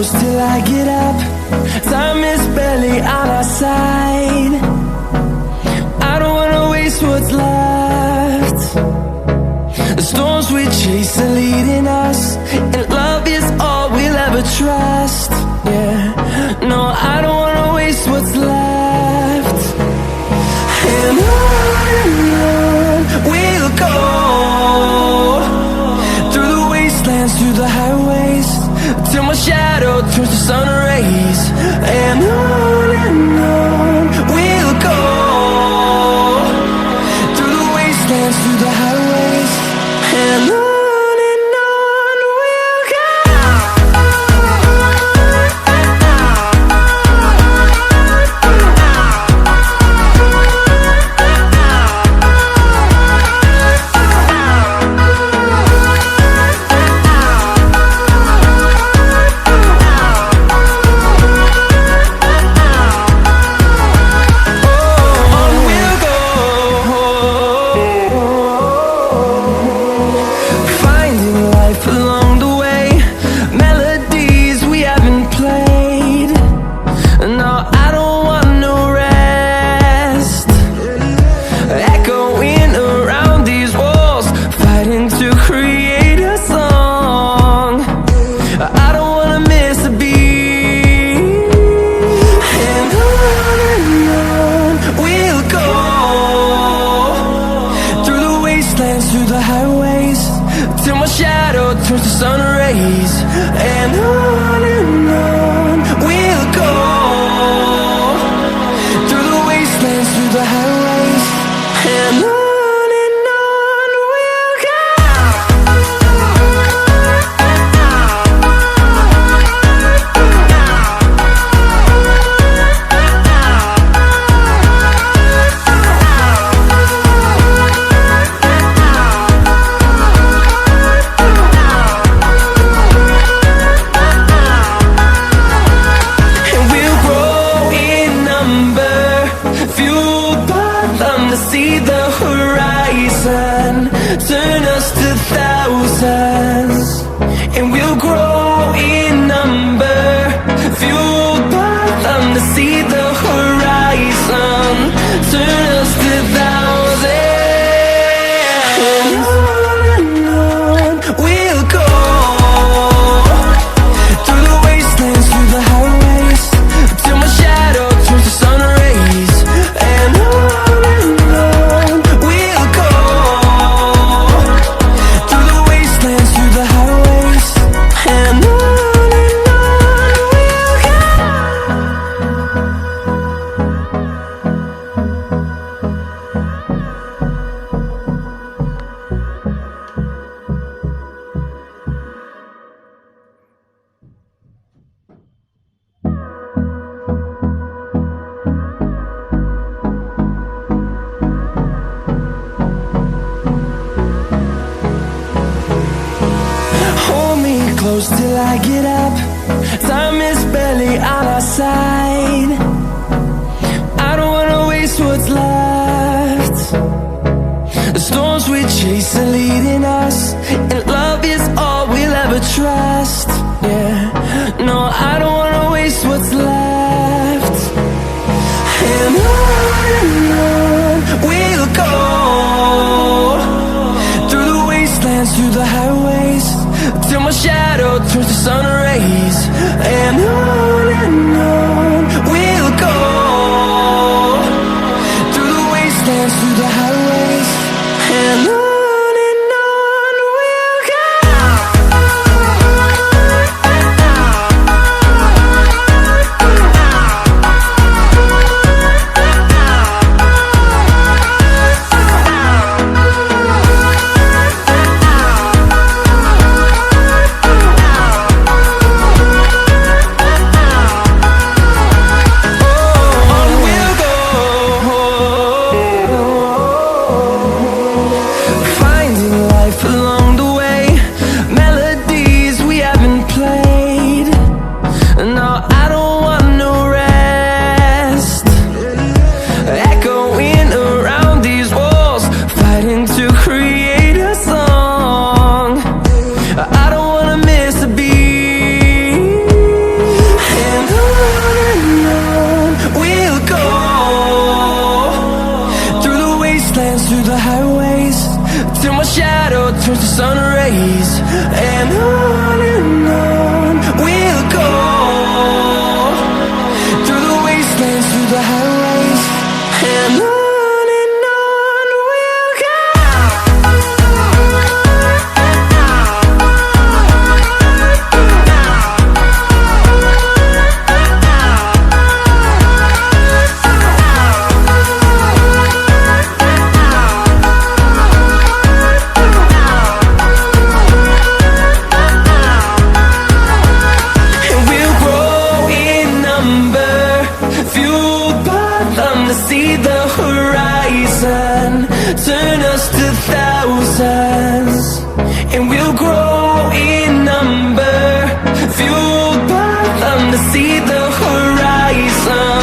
close till I get up. Time is barely on our side. I don't wanna waste what's left. The storms we chase are leading us, and love is all we'll ever trust. Yeah, no, I don't wanna waste what's left. And on we'll go, through the wastelands, through the highways, till my shadow turns to sun rays. And on we'll go, through the wastelands, through the highways, and on we'll go. Through the highways, till my shadow turns to sun rays. And on we'll go, through the wastelands, through the highways, and on we'll go. See the horizon, turn us to thousands, and we'll grow in number, fueled by them. To see the horizon, turn us to thousands, and on we'll go, through the wastelands, through the highways, till my shadow turns to sun rays. And on close till I get up. Time is barely on our side. I don't wanna waste what's left. The storms we chase are leading us, and love is all we'll ever trust. Yeah, no, I don't wanna waste what's left. And on we'll go, through the wastelands, through the highways, till my shadow turns to sun rays. And on to see the horizon. Turn us to thousands, and we'll grow in number. Fueled by them to see the horizon.